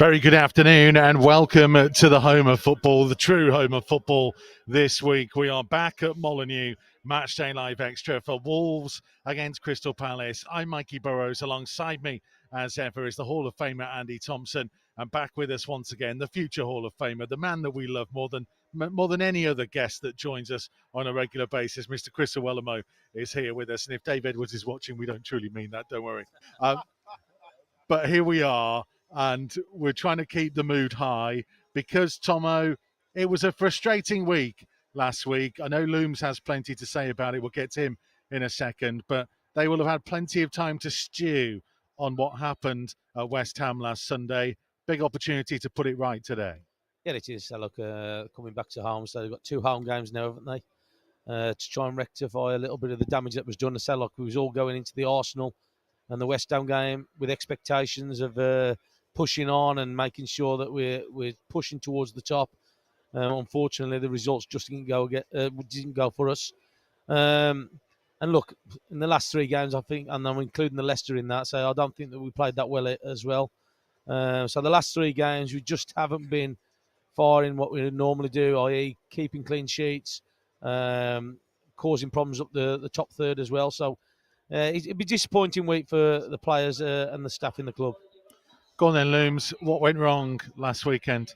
Very good afternoon and welcome to the home of football, the true home of football this week. We are back at Molineux, Matchday Live Extra for Wolves against Crystal Palace. I'm Mikey Burrows. Alongside me, as ever, is the Hall of Famer Andy Thompson. And back with us once again, the future Hall of Famer, the man that we love more than any other guest that joins us on a regular basis. Mr. Chris Owellamo is here with us. And if Dave Edwards is watching, we don't truly mean that, don't worry. But here we are. And we're trying to keep the mood high because, Tomo, it was a frustrating week last week. I know Looms has plenty to say about it. We'll get to him in a second, but they will have had plenty of time to stew on what happened at West Ham last Sunday. Big opportunity to put it right today. Yeah, it is. So look, coming back to home, so they've got 2 home games now, haven't they? To try and rectify a little bit of the damage that was done. So look, we was all going into the Arsenal and the West Ham game with expectations of pushing on and making sure that we're pushing towards the top. Unfortunately, the results just didn't go for us. And look, in the last 3 games, I think, and I'm including the Leicester in that, so I don't think that we played that well as well. So the last 3 games, we just haven't been far in what we normally do, i.e. keeping clean sheets, causing problems up the top third as well. So it'd be a disappointing week for the players and the staff in the club. Go on then, Looms. What went wrong last weekend?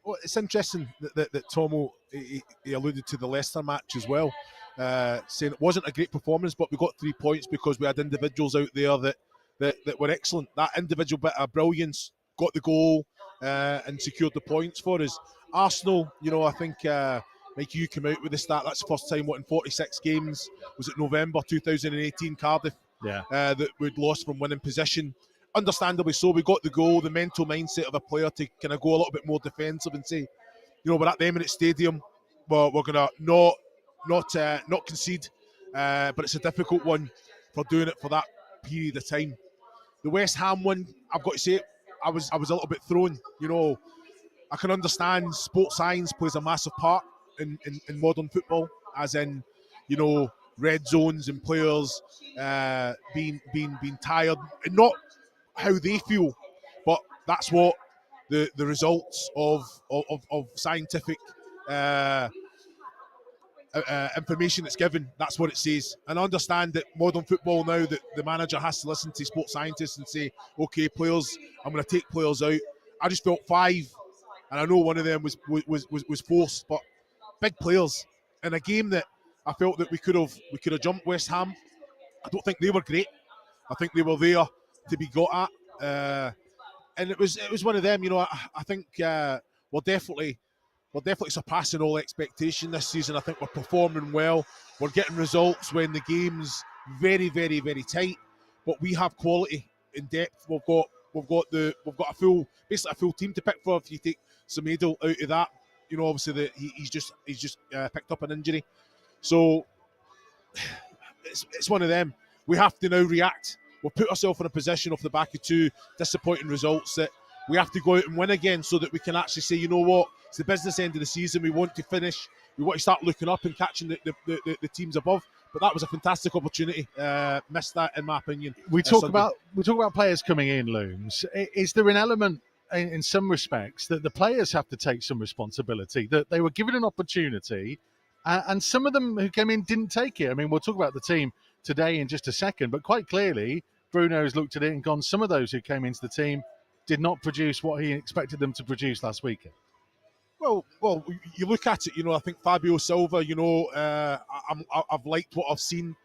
Well, it's interesting that Tomo he alluded to the Leicester match as well, saying it wasn't a great performance, but we got 3 points because we had individuals out there that were excellent. That individual bit of brilliance got the goal and secured the points for us. Arsenal, I think like you came out with the stat, that's the first time in 46 games, was it November 2018, Cardiff, that we'd lost from winning position. Understandably so, we got the goal, the mental mindset of a player to kind of go a little bit more defensive and say, we're at the Emirates Stadium, we're going to not concede, but it's a difficult one for doing it for that period of time. The West Ham one, I've got to say, I was a little bit thrown. I can understand sports science plays a massive part in modern football, as in, red zones and players being tired, and not how they feel, but that's what the results of scientific information that's given, that's what it says. And I understand that modern football now, that the manager has to listen to sports scientists and say, okay, players, I'm going to take players out. I just felt 5, and I know one of them was forced, but big players in a game that I felt that we could have jumped West Ham. I don't think they were great. I think they were there to be got at, and it was one of them. I think we're definitely surpassing all expectation this season. I think we're performing well. We're getting results when the game's very, very, very tight. But we have quality in depth. We've got a full team to pick for. If you take Semedo out of that, obviously he's just picked up an injury. So it's one of them. We have to now react. We'll put ourselves in a position off the back of 2 disappointing results that we have to go out and win again, so that we can actually say, you know what, it's the business end of the season. We want to finish. We want to start looking up and catching the teams above. But that was a fantastic opportunity. Missed that, in my opinion. We talk about players coming in, Looms. Is there an element in some respects that the players have to take some responsibility, that they were given an opportunity and some of them who came in didn't take it? I mean, we'll talk about the team today in just a second, but quite clearly Bruno's looked at it and gone, some of those who came into the team did not produce what he expected them to produce last weekend. Well, you look at it, I think Fabio Silva, I've liked what I've seen,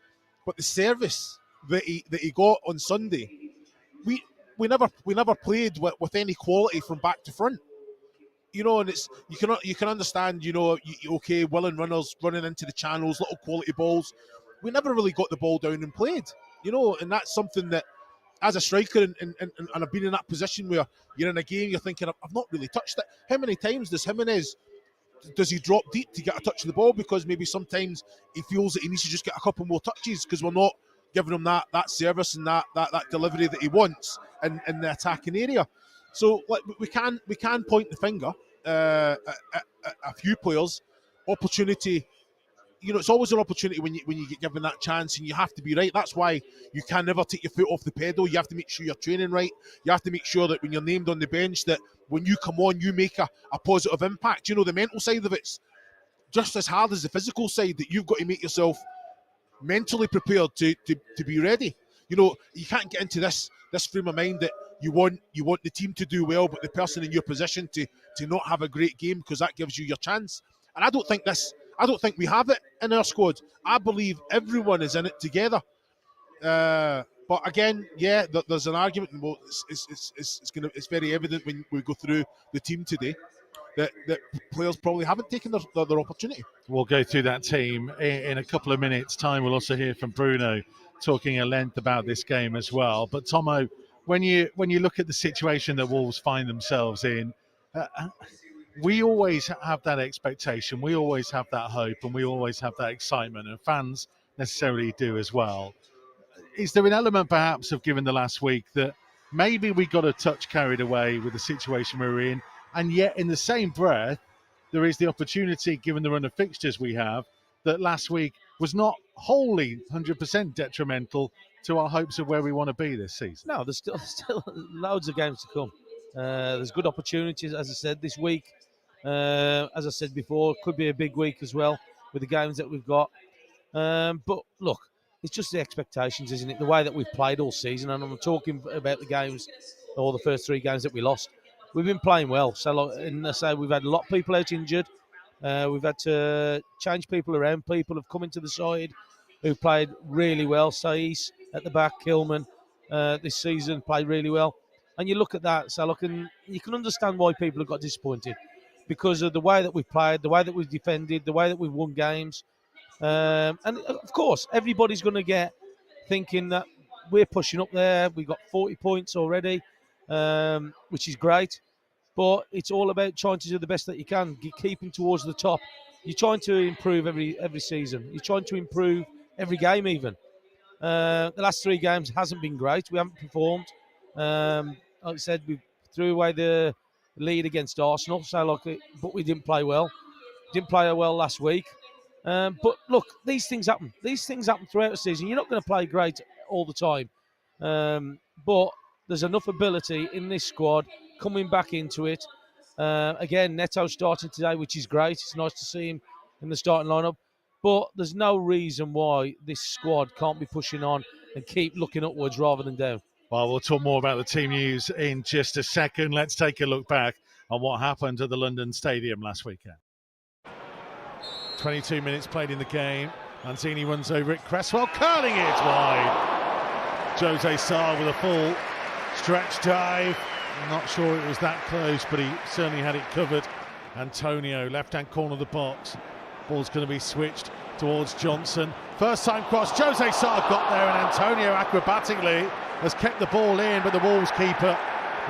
but the service that he got on Sunday, we never played with any quality from back to front. And it's you can understand, okay, willing runners running into the channels, little quality balls. We never really got the ball down and played, and that's something that, as a striker, and I've been in that position where you're in a game, you're thinking, I've not really touched it. How many times does he drop deep to get a touch of the ball? Because maybe sometimes he feels that he needs to just get a couple more touches because we're not giving him that service and that delivery that he wants in the attacking area. So we can point the finger at a few players. Opportunity, it's always an opportunity when you get given that chance, and you have to be right. That's why you can never take your foot off the pedal. You have to make sure you're training right. You have to make sure that when you're named on the bench, that when you come on, you make a positive impact. The mental side of it's just as hard as the physical side, that you've got to make yourself mentally prepared to be ready. You can't get into this frame of mind that you want the team to do well, but the person in your position to not have a great game, because that gives you your chance. And I don't think we have it in our squad. I believe everyone is in it together. But again, there's an argument. Well, it's very evident when we go through the team today that players probably haven't taken their opportunity. We'll go through that team in a couple of minutes' time. We'll also hear from Bruno talking at length about this game as well. But Tomo, when you look at the situation that Wolves find themselves in, we always have that expectation, we always have that hope, and we always have that excitement, and fans necessarily do as well. Is there an element perhaps of, given the last week, that maybe we got a touch carried away with the situation we were in, and yet in the same breath there is the opportunity, given the run of fixtures we have, that last week was not wholly 100% detrimental to our hopes of where we want to be this season? No, there's still loads of games to come. There's good opportunities, as I said, this week. As I said before, could be a big week as well with the games that we've got. But look, it's just the expectations, isn't it? The way that we've played all season, and I'm talking about the games, or the first 3 games that we lost. We've been playing well. So, and I say we've had a lot of people out injured. We've had to change people around. People have come into the side who played really well. Saiz at the back, Kilman this season played really well. And you look at that, so and you can understand why people have got disappointed, because of the way that we've played, the way that we've defended, the way that we've won games. And of course, everybody's going to get thinking that we're pushing up there. We've got 40 points already, which is great. But it's all about trying to do the best that you can, keeping towards the top. You're trying to improve every season. You're trying to improve every game even. The last 3 games hasn't been great. We haven't performed. Like I said, we threw away the lead against Arsenal, but we didn't play well. Didn't play well last week. But look, these things happen. These things happen throughout the season. You're not going to play great all the time. But there's enough ability in this squad coming back into it. Again, Neto starting today, which is great. It's nice to see him in the starting lineup. But there's no reason why this squad can't be pushing on and keep looking upwards rather than down. Well, we'll talk more about the team news in just a second. Let's take a look back on what happened at the London Stadium last weekend. 22 minutes played in the game. Mancini runs over it. Cresswell curling it wide. Jose Sarr with a full stretch dive. I'm not sure it was that close, but he certainly had it covered. Antonio, left-hand corner of the box. Ball's going to be switched towards Johnson. First time cross. Jose Sarr got there, and Antonio acrobatically has kept the ball in, but the Wolves keeper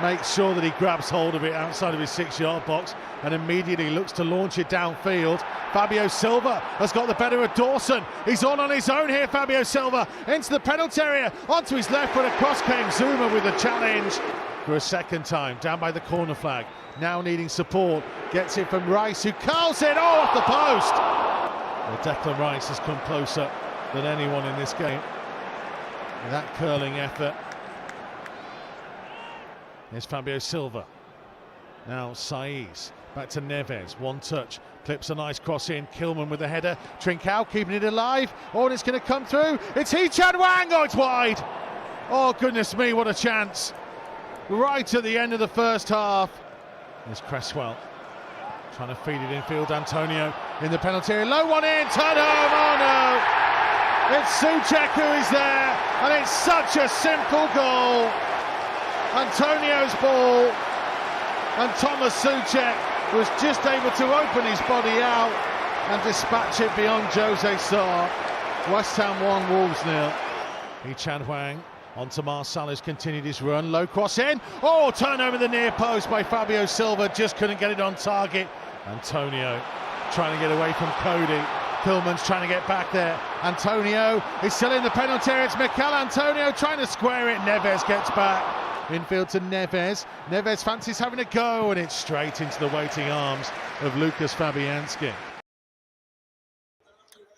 makes sure that he grabs hold of it outside of his 6-yard box and immediately looks to launch it downfield. Fabio Silva has got the better of Dawson. He's on his own here, Fabio Silva, into the penalty area, onto his left, but across came Zuma with a challenge for a second time, down by the corner flag. Now needing support, gets it from Rice, who curls it, off the post! Well, Declan Rice has come closer than anyone in this game. That curling effort. Here's Fabio Silva. Now Saiz, back to Neves, one touch, clips a nice cross in, Kilman with the header, Trincao keeping it alive, and it's going to come through, it's Hee-Chan Wang, it's wide! Oh goodness me, what a chance! Right at the end of the first half. There's Cresswell, trying to feed it infield, Antonio in the penalty area, low one in, turn home, oh no! It's Souček who is there, and it's such a simple goal! Antonio's ball, and Thomas Souček was just able to open his body out and dispatch it beyond Jose Sarr. West Ham 1, Wolves 0. Hee-Chan Wang onto Marcel, who's continued his run. Low cross in. Oh, turn over the near post by Fabio Silva. Just couldn't get it on target. Antonio trying to get away from Cody. Kilman's trying to get back there. Antonio is still in the penalty area. It's Mikel Antonio trying to square it. Neves gets back. Infield to Neves. Neves fancies having a go, and it's straight into the waiting arms of Lucas Fabianski.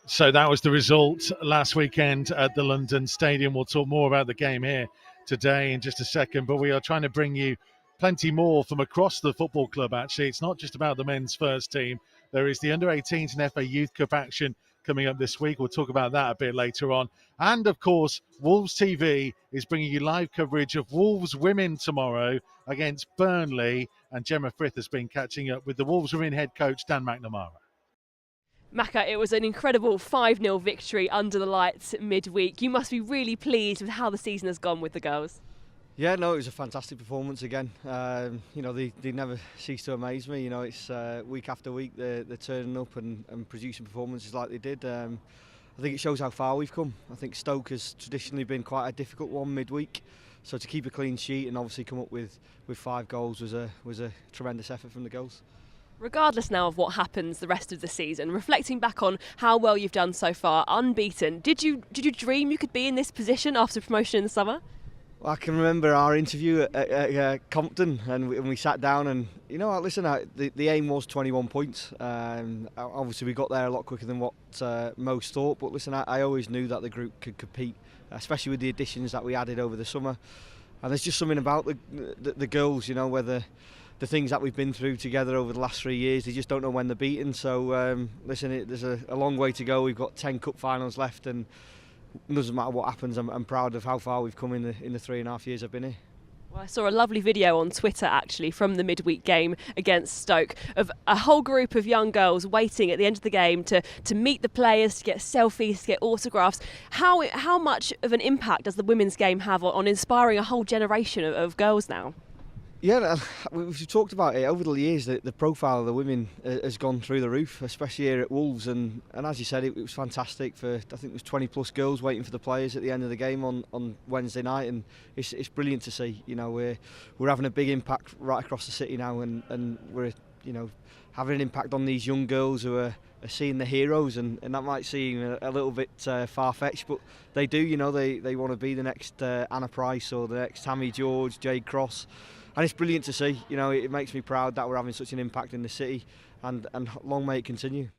So that was the result last weekend at the London Stadium. We'll talk more about the game here today in just a second, but we are trying to bring you plenty more from across the football club, actually. It's not just about the men's first team. There is the under-18s and FA Youth Cup action coming up this week. We'll talk about that a bit later on. And, of course, Wolves TV is bringing you live coverage of Wolves women tomorrow against Burnley. And Gemma Frith has been catching up with the Wolves women head coach, Dan McNamara. Macca, it was an incredible 5-0 victory under the lights midweek. You must be really pleased with how the season has gone with the girls. Yeah, no, it was a fantastic performance again. They never cease to amaze me. It's week after week they're turning up and producing performances like they did. I think it shows how far we've come. I think Stoke has traditionally been quite a difficult one midweek, so to keep a clean sheet and obviously come up with 5 goals was a tremendous effort from the girls. Regardless now of what happens the rest of the season, reflecting back on how well you've done so far, unbeaten, did you dream you could be in this position after promotion in the summer? Well, I can remember our interview at Compton, and we sat down, and the aim was 21 points. Obviously, we got there a lot quicker than what most thought. But listen, I always knew that the group could compete, especially with the additions that we added over the summer. And there's just something about the girls, whether the things that we've been through together over the last 3 years, they just don't know when they're beaten. So there's a long way to go. We've got 10 cup finals left, and it doesn't matter what happens. I'm proud of how far we've come in the 3.5 years I've been here. Well, I saw a lovely video on Twitter actually from the midweek game against Stoke of a whole group of young girls waiting at the end of the game to meet the players, to get selfies, to get autographs. How much of an impact does the women's game have on inspiring a whole generation of girls now? Yeah, we've talked about it over the years. The profile of the women has gone through the roof, especially here at Wolves. And as you said, it was fantastic. I think there was 20 plus girls waiting for the players at the end of the game on Wednesday night, and it's brilliant to see. We're having a big impact right across the city now, and we're having an impact on these young girls who are seeing the heroes, and that might seem a little bit far-fetched, but they do. They want to be the next Anna Price or the next Tammy George, Jade Cross. And it's brilliant to see. It makes me proud that we're having such an impact in the city, and long may it continue.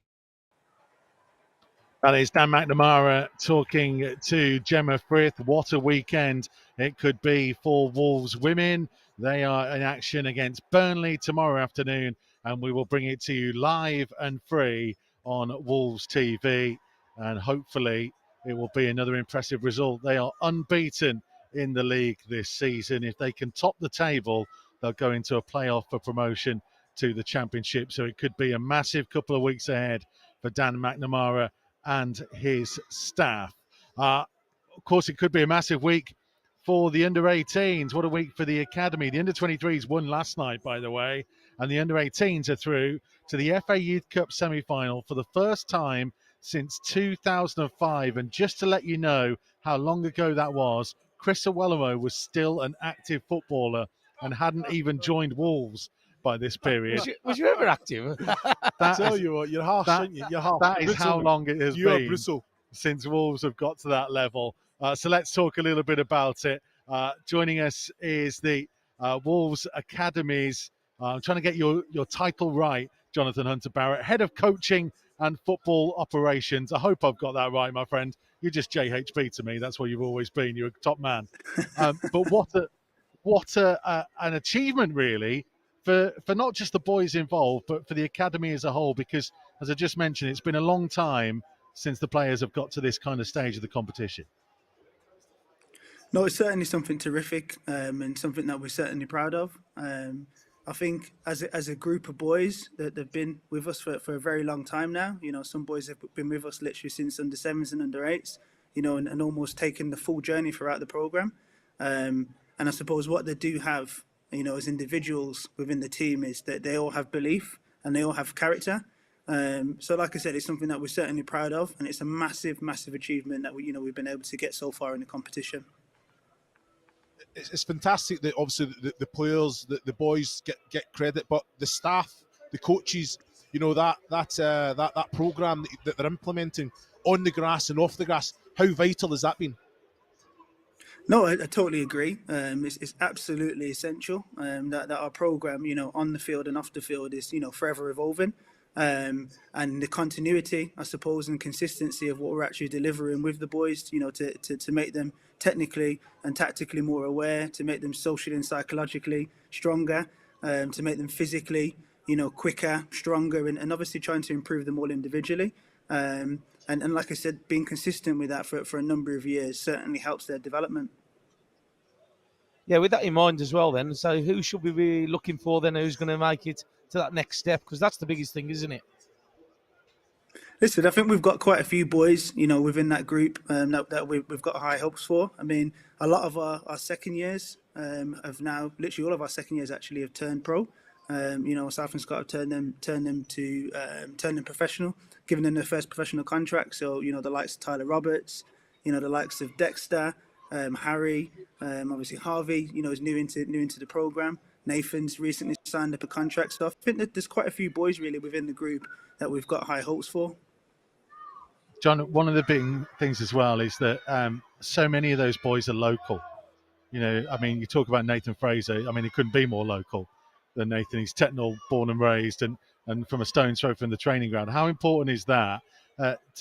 That is Dan McNamara talking to Gemma Frith. What a weekend it could be for Wolves women. They are in action against Burnley tomorrow afternoon, and we will bring it to you live and free on Wolves TV. And hopefully it will be another impressive result. They are unbeaten in the league this season. If they can top the table, they'll go into a playoff for promotion to the Championship. So it could be a massive couple of weeks ahead for Dan McNamara and his staff. Of course, it could be a massive week for the under-18s. What a week for the academy. The under-23s won last night, by the way, and the under-18s are through to the FA Youth Cup semi-final for the first time since 2005. And just to let you know how long ago that was, Chris Awellamo was still an active footballer and hadn't even joined Wolves by this period. Was you ever active? I tell you what, you're harsh, aren't you? You're harsh. That is Brutal. how long it has You are been brutal. since Wolves have got to that level. So let's talk a little bit about it. Joining us is the Wolves Academies. I'm trying to get your title right, Jonathan Hunter-Barrett, Head of Coaching and Football Operations. I hope I've got that right, my friend. You're just JHB to me. That's what you've always been. You're a top man. But what an achievement, really, for not just the boys involved, but for the academy as a whole. Because, as I just mentioned, it's been a long time since the players have got to this kind of stage of the competition. No, it's certainly something terrific, and something that we're certainly proud of. I think as a group of boys that they've been with us for a very long time now. Some boys have been with us literally since under 7s and under 8s, and almost taken the full journey throughout the program. And I suppose what they do have, as individuals within the team is that they all have belief and they all have character. So like I said, it's something that we're certainly proud of, and it's a massive, massive achievement that we've been able to get so far in the competition. It's fantastic that obviously the players, the boys get credit, but the staff, the coaches, that program that they're implementing on the grass and off the grass, how vital has that been? No, I totally agree. It's absolutely essential that our program, on the field and off the field, is forever evolving. and the continuity, I suppose, and consistency of what we're actually delivering with the boys, to make them technically and tactically more aware, to make them socially and psychologically stronger, to make them physically, quicker, stronger, and obviously trying to improve them all individually. And like I said, being consistent with that for a number of years certainly helps their development. Yeah, with that in mind as well, then. So, who should we be looking for then? Who's going to make it to that next step? Because that's the biggest thing, isn't it? Listen, I think we've got quite a few boys, within that group that we've got high hopes for. I mean, a lot of our second years have now, literally all of our second years actually have turned pro. South and Scott have turned them professional, given them their first professional contract. So, the likes of Tyler Roberts, the likes of Dexter, Harry, obviously Harvey, is new into the program. Nathan's recently signed up a contract. So I think that there's quite a few boys really within the group that we've got high hopes for. John, one of the big things as well is that so many of those boys are local. I mean, you talk about Nathan Fraser. I mean, he couldn't be more local than Nathan. He's Tettenhall born and raised and from a stone's throw from the training ground. How important is that,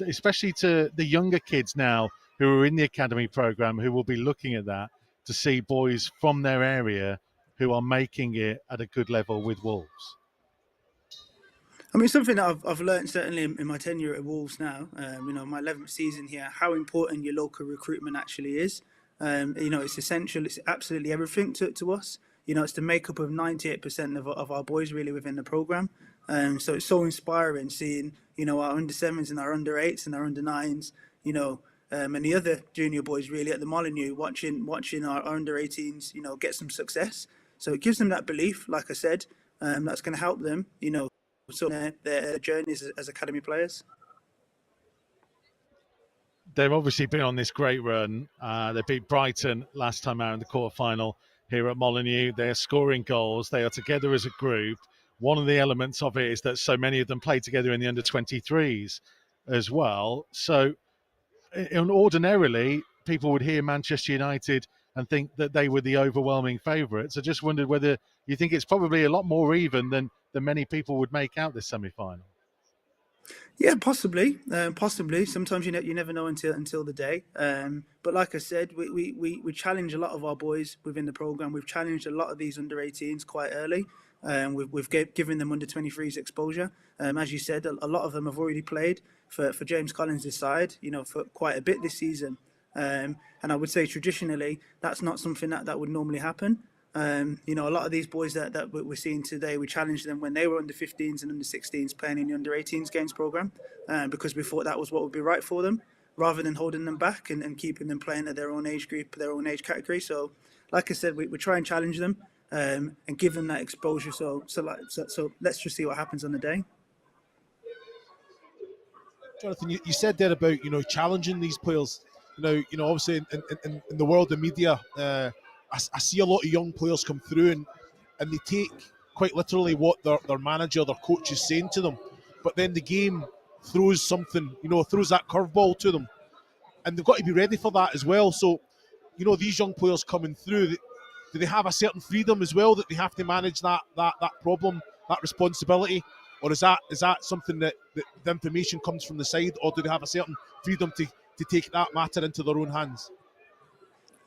especially to the younger kids now who are in the academy program, who will be looking at that to see boys from their area who are making it at a good level with Wolves? I mean, something that I've learned certainly in my tenure at Wolves now, my 11th season here, how important your local recruitment actually is. It's essential. It's absolutely everything to us. It's the makeup of 98% of our boys really within the programme. So it's so inspiring seeing, our under-7s and our under-8s and our under-9s, and the other junior boys really at the Molyneux watching our under-18s, get some success. So it gives them that belief, like I said, that's going to help them, so their journeys as academy players. They've obviously been on this great run. They beat Brighton last time out in the quarterfinal here at Molyneux. They're scoring goals. They are together as a group. One of the elements of it is that so many of them play together in the under-23s as well. So ordinarily, people would hear Manchester United and think that they were the overwhelming favourites. I just wondered whether you think it's probably a lot more even than many people would make out this semi-final. Yeah, possibly. Sometimes you never know until the day. But like I said, we challenge a lot of our boys within the program. We've challenged a lot of these under-18s quite early. We've given them under-23s exposure. As you said, a lot of them have already played for James Collins' side, for quite a bit this season. And I would say traditionally, that's not something that would normally happen. A lot of these boys that we're seeing today, we challenged them when they were under 15s and under 16s playing in the under 18s games program, because we thought that was what would be right for them, rather than holding them back and keeping them playing at their own age group, their own age category. So, like I said, we try and challenge them and give them that exposure. So let's just see what happens on the day. Jonathan, you said there about challenging these players. Obviously in the world of media, I see a lot of young players come through and they take quite literally what their manager, their coach is saying to them. But then the game throws something, throws that curveball to them. And they've got to be ready for that as well. So, these young players coming through, do they have a certain freedom as well that they have to manage that problem, that responsibility? Or is that something that the information comes from the side, or do they have a certain freedom to take that matter into their own hands?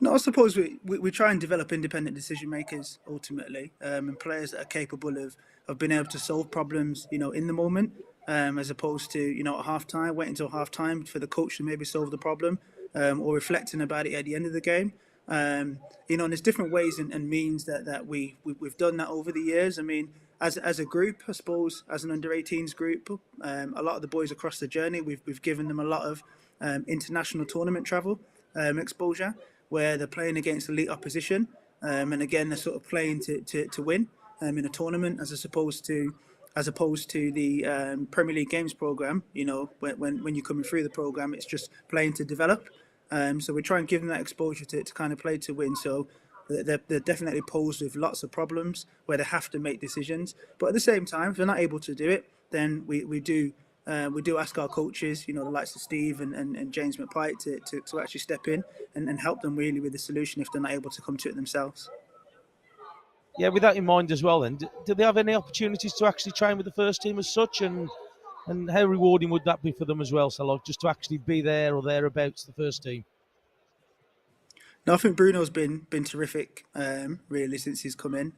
No, I suppose we try and develop independent decision makers ultimately, and players that are capable of being able to solve problems, in the moment, as opposed to at half time, waiting until half time for the coach to maybe solve the problem, or reflecting about it at the end of the game. And there's different ways and means that we've done that over the years. I mean, as a group, I suppose, as an under-18s group, a lot of the boys across the journey, we've given them a lot of international tournament travel exposure, where they're playing against elite opposition, and again they're sort of playing to win in a tournament, as opposed to the Premier League games program. When you're coming through the program, it's just playing to develop. So we try and give them that exposure to kind of play to win. So they're definitely posed with lots of problems where they have to make decisions. But at the same time, if they're not able to do it, then we do ask our coaches, the likes of Steve and James McPike, to actually step in and help them really with the solution if they're not able to come to it themselves. Yeah, with that in mind as well, then, do they have any opportunities to actually train with the first team as such, and how rewarding would that be for them as well? So, like, just to actually be there or thereabouts the first team. No, I think Bruno's been terrific, really, since he's come in.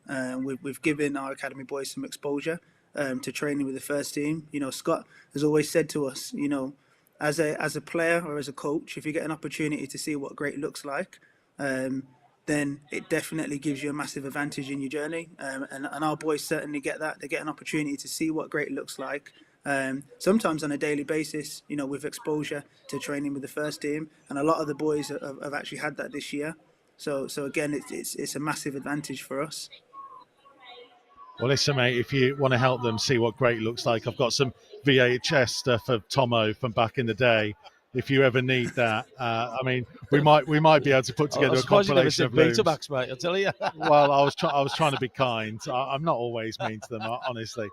We've given our academy boys some exposure to training with the first team. You know, Scott has always said to us, you know, as a player or as a coach, if you get an opportunity to see what great looks like, then it definitely gives you a massive advantage in your journey. And our boys certainly get that. They get an opportunity to see what great looks like. Sometimes on a daily basis, you know, with exposure to training with the first team, and a lot of the boys have actually had that this year. So again, it's a massive advantage for us. Well, listen, mate, if you want to help them see what great looks like, I've got some VHS stuff of Tomo from back in the day. If you ever need that, I mean, we might be able to put together a compilation of looms. Betamax, mate, I tell you. Well, I was trying to be kind. I'm not always mean to them, honestly.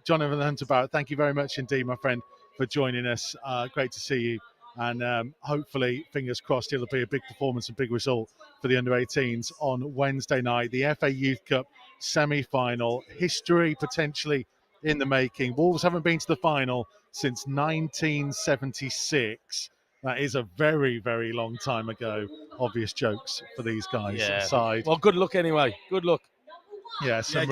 Jonathan Hunter Barrett, thank you very much indeed, my friend, for joining us. Great to see you. And hopefully, fingers crossed, it'll be a big performance and big result for the under-18s on Wednesday night. The FA Youth Cup semi-final. History potentially in the making. Wolves haven't been to the final since 1976. That is a very, very long time ago. Obvious jokes for these guys aside. Well, good luck anyway. Good luck. Yeah, some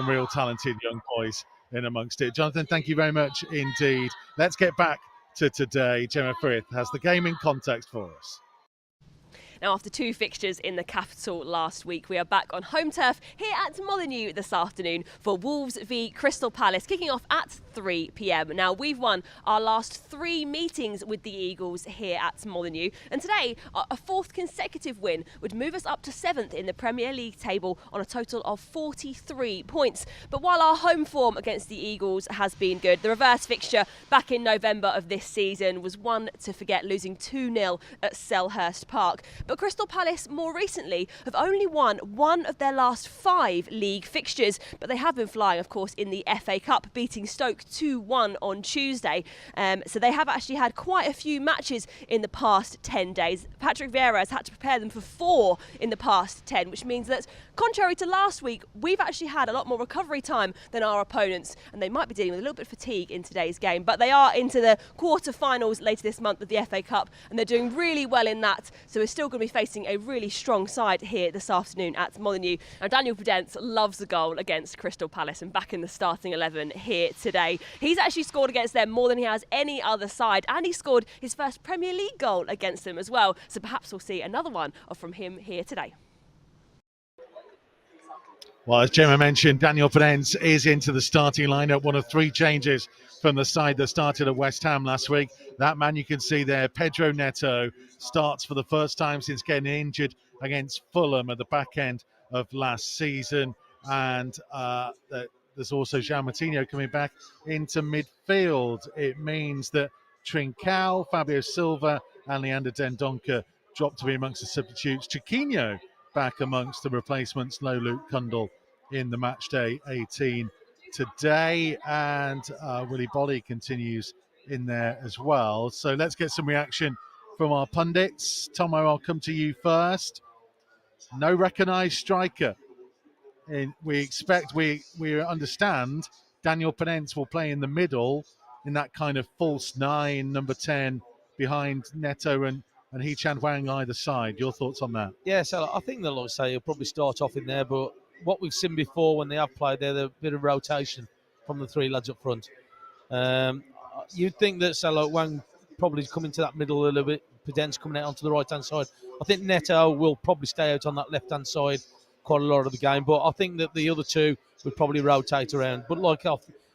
real talented young boys in amongst it. Jonathan, thank you very much indeed. Let's get back to today. Gemma Frith has the game in context for us. Now, after 2 fixtures in the capital last week, we are back on home turf here at Molineux this afternoon for Wolves v Crystal Palace, kicking off at 3 p.m. Now, we've won our last 3 meetings with the Eagles here at Molineux, and today, a 4th consecutive win would move us up to 7th in the Premier League table on a total of 43 points. But while our home form against the Eagles has been good, the reverse fixture back in November of this season was one to forget, losing 2-0 at Selhurst Park. But Crystal Palace more recently have only won 1 of their last 5 league fixtures, but they have been flying, of course, in the FA Cup, beating Stoke 2-1 on Tuesday. So they have actually had quite a few matches in the past 10 days. Patrick Vieira has had to prepare them for 4 in the past 10, which means that, contrary to last week, we've actually had a lot more recovery time than our opponents, and they might be dealing with a little bit of fatigue in today's game. But they are into the quarter-finals later this month of the FA Cup, and they're doing really well in that, so we're still going to be facing a really strong side here this afternoon at Molineux. Now, Daniel Prudence loves the goal against Crystal Palace and back in the starting 11 here today. He's actually scored against them more than he has any other side, and he scored his first Premier League goal against them as well. So perhaps we'll see another one from him here today. Well, as Gemma mentioned, Daniel Prudence is into the starting lineup, one of 3 changes from the side that started at West Ham last week. That man you can see there, Pedro Neto, starts for the first time since getting injured against Fulham at the back end of last season. And there's also Jean Martino coming back into midfield. It means that Trincao, Fabio Silva and Leander Dendoncker drop to be amongst the substitutes. Chiquinho back amongst the replacements. No Luke Cundle in the Matchday 18 today. And Willy Bolly continues in there as well. So let's get some reaction from our pundits. Tomo, I'll come to you first. No recognised striker. We understand Daniel Prudence will play in the middle in that kind of false 9, number 10, behind Neto and Hee-Chan Hwang either side. Your thoughts on that? Yeah, so I think they'll say he'll probably start off in there, but what we've seen before when they have played there, there's a bit of rotation from the 3 lads up front. You'd think that Salah Wang probably coming to that middle a little bit, Prudence coming out onto the right-hand side. I think Neto will probably stay out on that left-hand side quite a lot of the game, but I think that the other 2 would probably rotate around. But like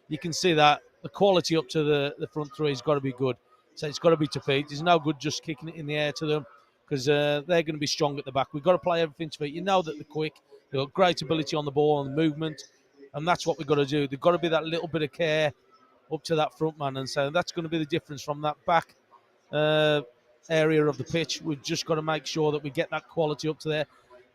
you can see that the quality up to the front 3 has got to be good. So it's got to be to feet. It's no good just kicking it in the air to them because they're going to be strong at the back. We've got to play everything to feet. You know that they're quick. They've got great ability on the ball and movement, and that's what we've got to do. They've got to be that little bit of care up to that front man, and so that's going to be the difference from that back area of the pitch. We've just got to make sure that we get that quality up to there.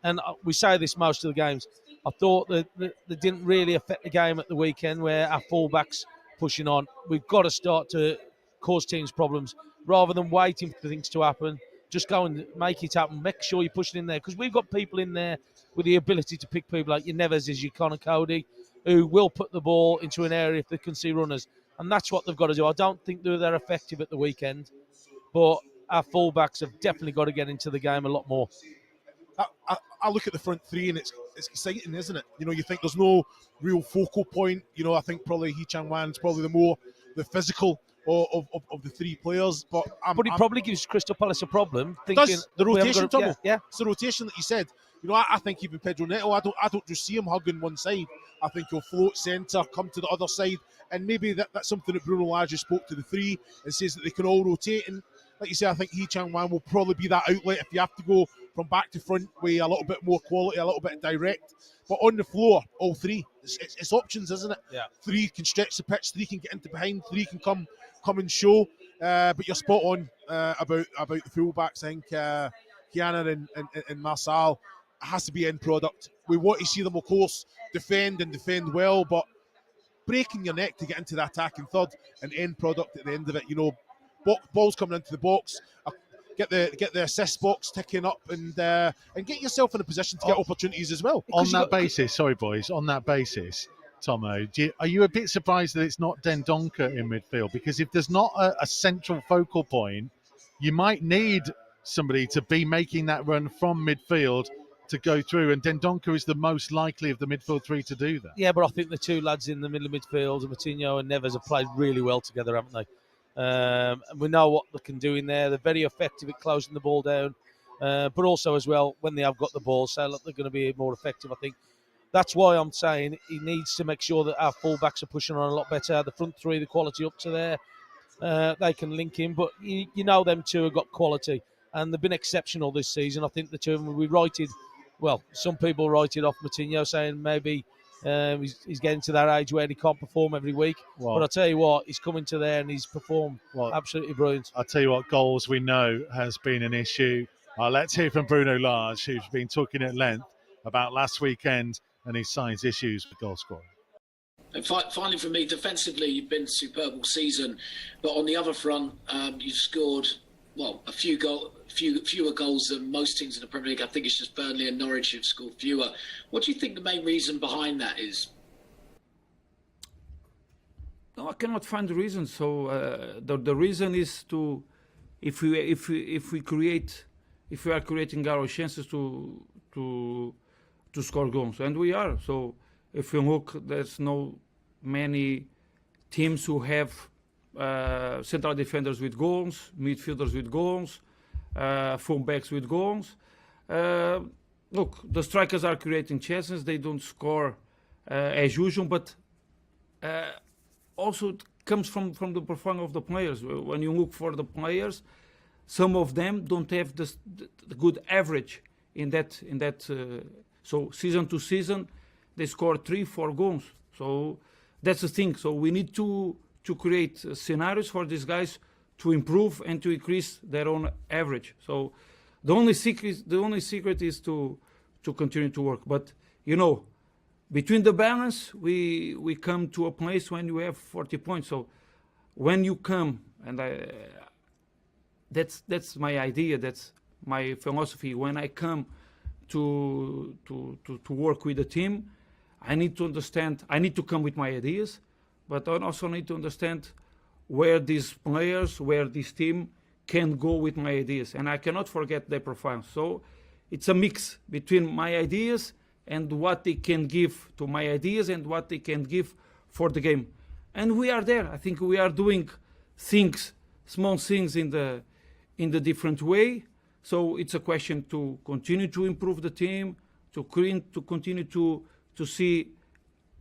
And we say this most of the games. I thought that didn't really affect the game at the weekend where our fullbacks pushing on. We've got to start to cause teams problems rather than waiting for things to happen. just go and make it happen. Make sure you're pushing in there, because we've got people in there with the ability to pick people like your Nevers, your Connor Cody, who will put the ball into an area if they can see runners. And that's what they've got to do. I don't think they're effective at the weekend, but our fullbacks have definitely got to get into the game a lot more. I look at the front three and it's exciting, isn't it? You know, you think there's no real focal point. You know, I think probably Hee Chang Wan's probably the physical of the three players. But it probably gives Crystal Palace a problem. It does. The rotation, Tomo. Yeah. It's the rotation that you said. You know, I think even Pedro Neto, I don't just see him hugging one side. I think he'll float centre, come to the other side, and maybe that's something that Bruno Lage spoke to the three and says that they can all rotate. And like you say, I think Hee Chang Wan will probably be that outlet if you have to go from back to front with a little bit more quality, a little bit direct. But on the floor, all three, it's options, isn't it? Yeah. Three can stretch the pitch, three can get into behind, three can come and show. But you're spot on about the fullbacks. I think Kiana and Marçal has to be end product. We want to see them, of course, defend well, but breaking your neck to get into the attacking third, an end product at the end of it. You know, balls coming into the box, get the assist box ticking up, and get yourself in a position to get opportunities as well. On that basis, Tomo, are you a bit surprised that it's not Dendoncker in midfield? Because if there's not a central focal point, you might need somebody to be making that run from midfield to go through, and Dendoncker is the most likely of the midfield three to do that. Yeah, but I think the two lads in the middle of midfield, Moutinho and Neves, have played really well together, haven't they? And we know what they can do in there. They're very effective at closing the ball down, but also as well when they have got the ball, so look, they're going to be more effective, I think. That's why I'm saying he needs to make sure that our fullbacks are pushing on a lot better. The front three, the quality up to there, they can link in, but you know them two have got quality, and they've been exceptional this season. I think the two of them, some people writed off Moutinho, saying maybe he's getting to that age where he can't perform every week. Well, but I'll tell you what, he's coming to there and he's performed absolutely brilliant. I'll tell you what, goals we know has been an issue. Let's hear from Bruno Lage, who's been talking at length about last weekend and his side's issues with goal scoring. And finally, for me, defensively, you've been superb all season, but on the other front, you've scored fewer goals than most teams in the Premier League. I think it's just Burnley and Norwich who've scored fewer. What do you think the main reason behind that is? No, I cannot find the reason. So the reason is if we are creating our chances to score goals, and we are. So if you look, there's no many teams who have central defenders with goals, midfielders with goals, fullbacks with goals. Look, the strikers are creating chances. They don't score as usual, but also it comes from the performance of the players. When you look for the players, some of them don't have the good average in that. So season to season, they score 3-4 goals. So that's the thing. So we need to create scenarios for these guys to improve and to increase their own average. So the only secret is to continue to work. But you know, between the balance, we come to a place when you have 40 points. So when you come, and that's my idea, that's my philosophy. When I come to work with the team, I need to understand. I need to come with my ideas, but I also need to understand where these players, where this team can go with my ideas, and I cannot forget their profile. So it's a mix between my ideas and what they can give to my ideas and what they can give for the game. And we are there. I think we are doing things, small things in the different way. So it's a question to continue to improve the team, to continue to see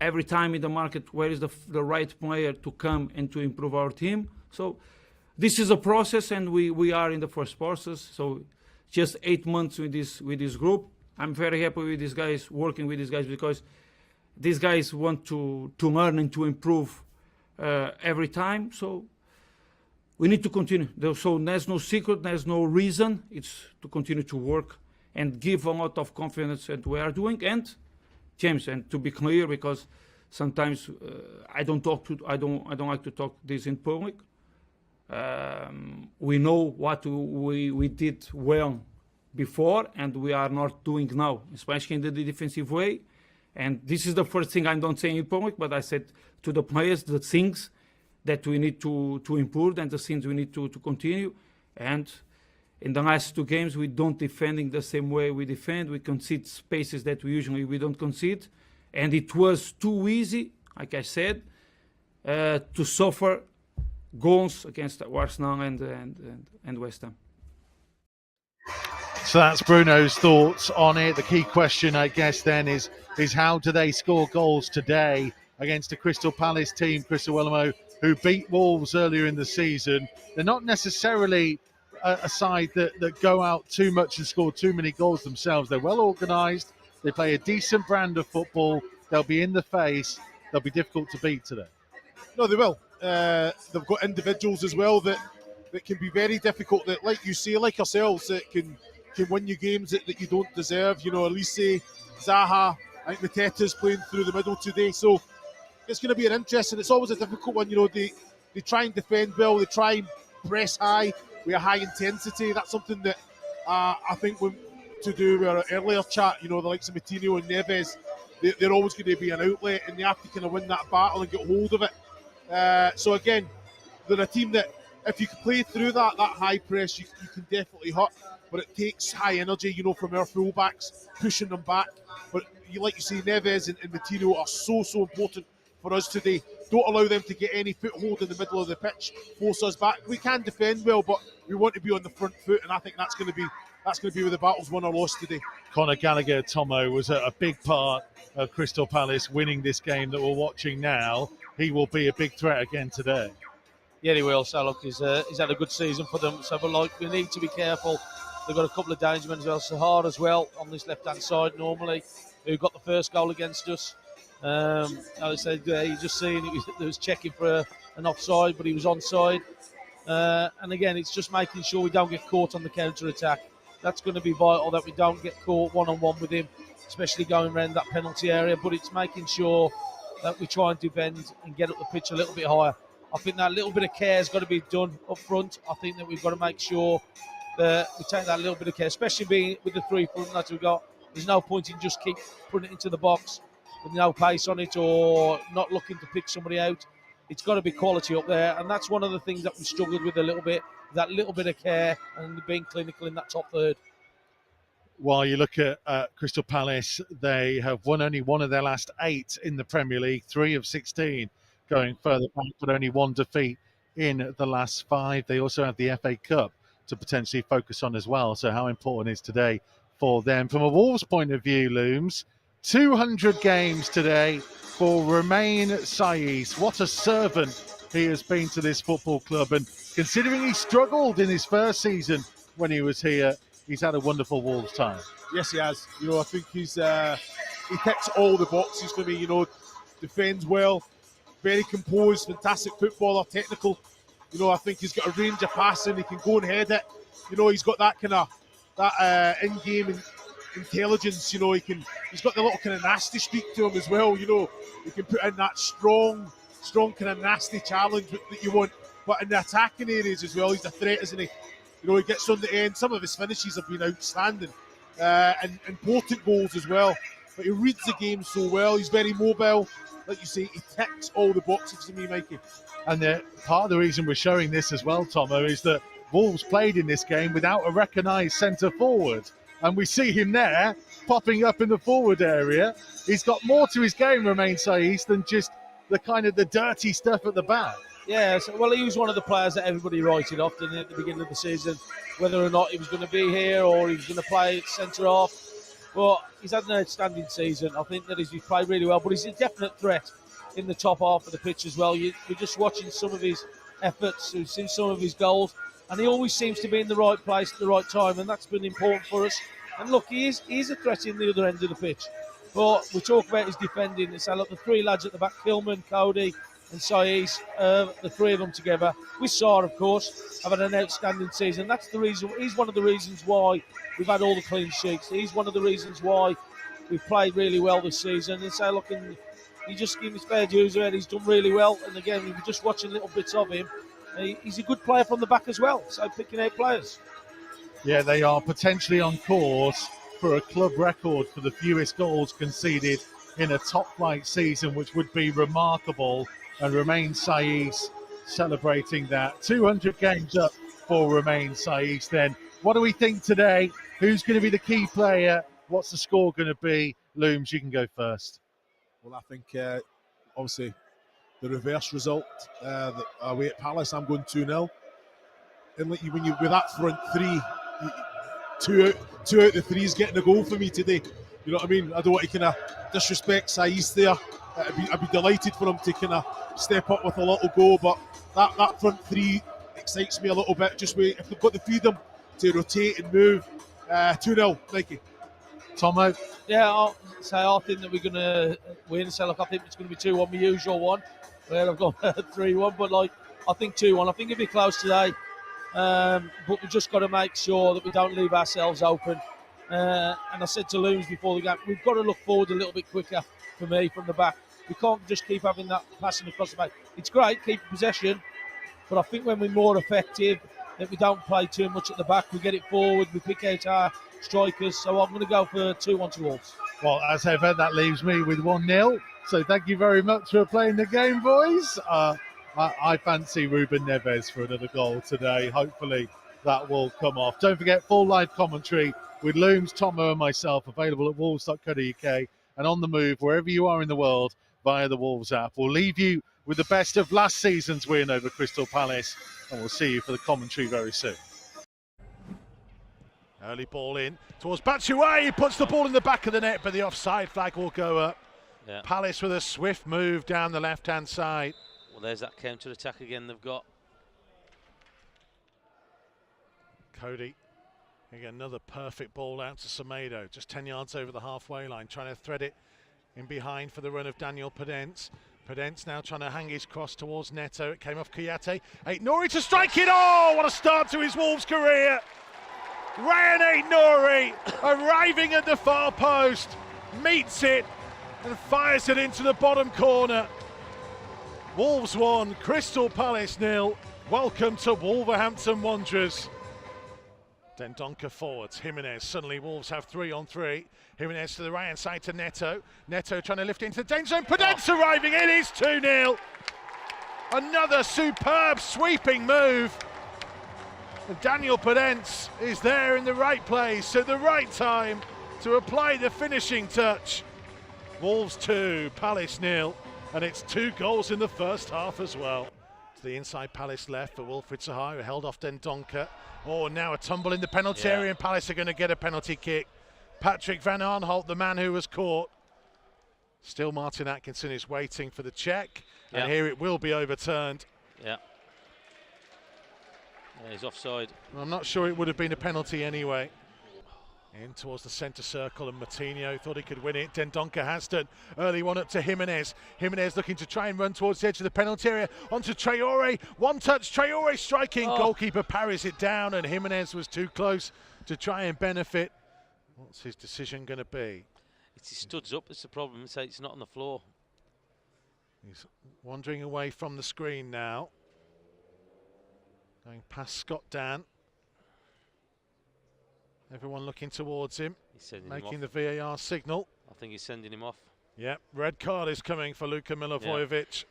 every time in the market where is the right player to come and to improve our team. So this is a process, and we are in the first process. So just 8 months with this group. I'm very happy with these guys, working with these guys, because these guys want to learn and to improve every time. So we need to continue. So there's no secret, there's no reason. It's to continue to work and give a lot of confidence that we are doing. And James, and to be clear, because sometimes I don't like to talk this in public. We know what we did well before and we are not doing now, especially in the defensive way. And this is the first thing I don't say in public, but I said to the players the things that we need to improve and the things we need to continue. And in the last 2 games, we don't defending the same way we defend. We concede spaces that we don't concede. And it was too easy, like I said, to suffer goals against Arsenal and West Ham. So that's Bruno's thoughts on it. The key question, I guess, then is how do they score goals today against a Crystal Palace team, Crystal Wellamo, who beat Wolves earlier in the season. They're not necessarily a side that go out too much and score too many goals themselves. They're well organised. They play a decent brand of football. They'll be in the face. They'll be difficult to beat today. No, they will. They've got individuals as well that can be very difficult. That, like you say, like ourselves, that can win you games that you don't deserve. You know, Elise, Zaha, I think Mateta's playing through the middle today. So it's going to be an interesting. It's always a difficult one. You know, they try and defend well. They try and press high with a high intensity. That's something that I think when to do with our earlier chat. You know, the likes of Coutinho and Neves, they're always going to be an outlet, and they have to kind of win that battle and get hold of it. So again, they're a team that if you can play through that high press, you can definitely hurt. But it takes high energy, you know, from our fullbacks, pushing them back. But like you say, Neves and Coutinho are so important for us today. Don't allow them to get any foothold in the middle of the pitch, force us back. We can defend well, but we want to be on the front foot, and I think that's going to be where the battle's won or lost today. Conor Gallagher, Tomo, was a big part of Crystal Palace winning this game that we're watching now. He will be a big threat again today. Yeah, he will. So look, he's had a good season for them. So, but like, we need to be careful. They've got a couple of danger men as well. Sahar as well on this left-hand side normally, who got the first goal against us. I said you just seen it was checking for an offside, but he was onside. And again, it's just making sure we don't get caught on the counter-attack. That's going to be vital, that we don't get caught one-on-one with him, especially going around that penalty area. But it's making sure that we try and defend and get up the pitch a little bit higher. I think that little bit of care has got to be done up front. I think that we've got to make sure that we take that little bit of care, especially being with the 3 front that we've got. There's no point in just keep putting it into the box with no pace on it or not looking to pick somebody out. It's got to be quality up there, and that's one of the things that we struggled with a little bit, that little bit of care and being clinical in that top third. While you look at Crystal Palace, they have won only one of their last 8 in the Premier League, 3 of 16 going further back, but only 1 defeat in the last 5. They also have the FA Cup to potentially focus on as well. So how important is today for them? From a Wolves point of view, Looms, 200 games today for Romain Saiss. What a servant he has been to this football club. And considering he struggled in his first season when he was here, he's had a wonderful Wolves time. Yes, he has. You know, I think he ticks all the boxes for me. You know, defends well, very composed, fantastic footballer, technical. You know, I think he's got a range of passing. He can go and head it. You know, he's got that kind of in-game intelligence. You know, he's got the little kind of nasty streak to him as well. You know, he can put in that strong kind of nasty challenge that you want. But in the attacking areas as well, he's a threat, isn't he? You know, he gets on the end. Some of his finishes have been outstanding and important goals as well. But he reads the game so well. He's very mobile. Like you say, he ticks all the boxes to me, Mikey. And part of the reason we're showing this as well, Tomo, is that Wolves played in this game without a recognised centre forward. And we see him there, popping up in the forward area. He's got more to his game, Romain Saiss, than just the kind of the dirty stuff at the back. Yeah, well, he was one of the players that everybody wrote off, didn't he, at the beginning of the season, whether or not he was going to be here or he was going to play centre-half. But he's had an outstanding season. I think that he's played really well, but he's a definite threat in the top half of the pitch as well. You're just watching some of his efforts, you've seen some of his goals, and he always seems to be in the right place at the right time, and that's been important for us. And look, he is a threat in the other end of the pitch. But we talk about his defending. So look, the 3 lads at the back, Kilman, Cody and Saiss, the 3 of them together, with Sarr, of course, have had an outstanding season. That's the reason. He's one of the reasons why we've had all the clean sheets. He's one of the reasons why we've played really well this season. And so, look, and you just give him his fair dues there. He's done really well. And again, we were just watching little bits of him. he's a good player from the back as well. So picking out players. Yeah, they are potentially on course for a club record for the fewest goals conceded in a top-flight season, which would be remarkable. And Romain Saiz celebrating that. 200 games up for Romain Saiz then. What do we think today? Who's going to be the key player? What's the score going to be? Looms, you can go first. Well, I think obviously the reverse result away at Palace, I'm going 2-0. And like when you with that front three, two out the three is getting a goal for me today. You know what I mean? I don't want to kind of disrespect Saiz there. I'd be delighted for him to kind of step up with a little goal, but that front three excites me a little bit. Just wait, if they've got the freedom to rotate and move. 2-0, Nike. Tomo? Yeah, I think that we're going to win. So, I think it's going to be 2-1, my usual one, where I've gone 3-1. But, I think 2-1. I think it'll be close today. But we've just got to make sure that we don't leave ourselves open. And I said to Looms before the game, we've got to look forward a little bit quicker for me from the back. We can't just keep having that passing across the back. It's great, keep possession, but I think when we're more effective, that we don't play too much at the back, we get it forward, we pick out our strikers. So I'm going to go for 2-1 to Wolves. Well, as ever, that leaves me with 1-0. So thank you very much for playing the game, boys. I fancy Ruben Neves for another goal today. Hopefully that will come off. Don't forget, full live commentary with Looms, Tomo and myself available at wolves.co.uk and on the move wherever you are in the world via the Wolves app. We'll leave you with the best of last season's win over Crystal Palace, and we'll see you for the commentary very soon. Early ball in towards Batshuayi. He puts the ball in the back of the net, but the offside flag will go up. Yeah. Palace with a swift move down the left-hand side. Well, there's that counter-attack again they've got. Cody, again, another perfect ball out to Semedo, just 10 yards over the halfway line, trying to thread it in behind for the run of Daniel Podence. Podence now trying to hang his cross towards Neto. It came off Kouyaté. Aït-Nouri to strike it. Oh, what a start to his Wolves career. Ryan Aït-Nouri arriving at the far post, meets it and fires it into the bottom corner. Wolves 1, Crystal Palace 0. Welcome to Wolverhampton Wanderers. Dendoncker forwards, Jimenez, suddenly Wolves have 3-on-3. Jimenez to the right hand side to Neto. Neto trying to lift it into the danger zone. Podence arriving, it is 2-0. Another superb sweeping move. And Daniel Podence is there in the right place at the right time to apply the finishing touch. Wolves 2, Palace 0, and it's 2 goals in the first half as well. To the inside Palace left for Wilfried Zaha, who held off Dendoncker. Oh, now a tumble in the penalty area, and Palace are going to get a penalty kick. Patrick Van Aanholt, the man who was caught. Still Martin Atkinson is waiting for the check, and here it will be overturned. Yeah, he's offside. I'm not sure it would have been a penalty anyway. In towards the centre circle, and Moutinho thought he could win it. Dendoncker has done. Early one up to Jimenez. Jimenez looking to try and run towards the edge of the penalty area. Onto Traore. One touch. Traore striking. Goalkeeper parries it down, and Jimenez was too close to try and benefit. What's his decision going to be? He studs up. It's the problem. So it's not on the floor. He's wandering away from the screen now. Going past Scott Dan. Everyone looking towards him, making the VAR signal. I think he's sending him off. Yep, red card is coming for Luka Milivojevic.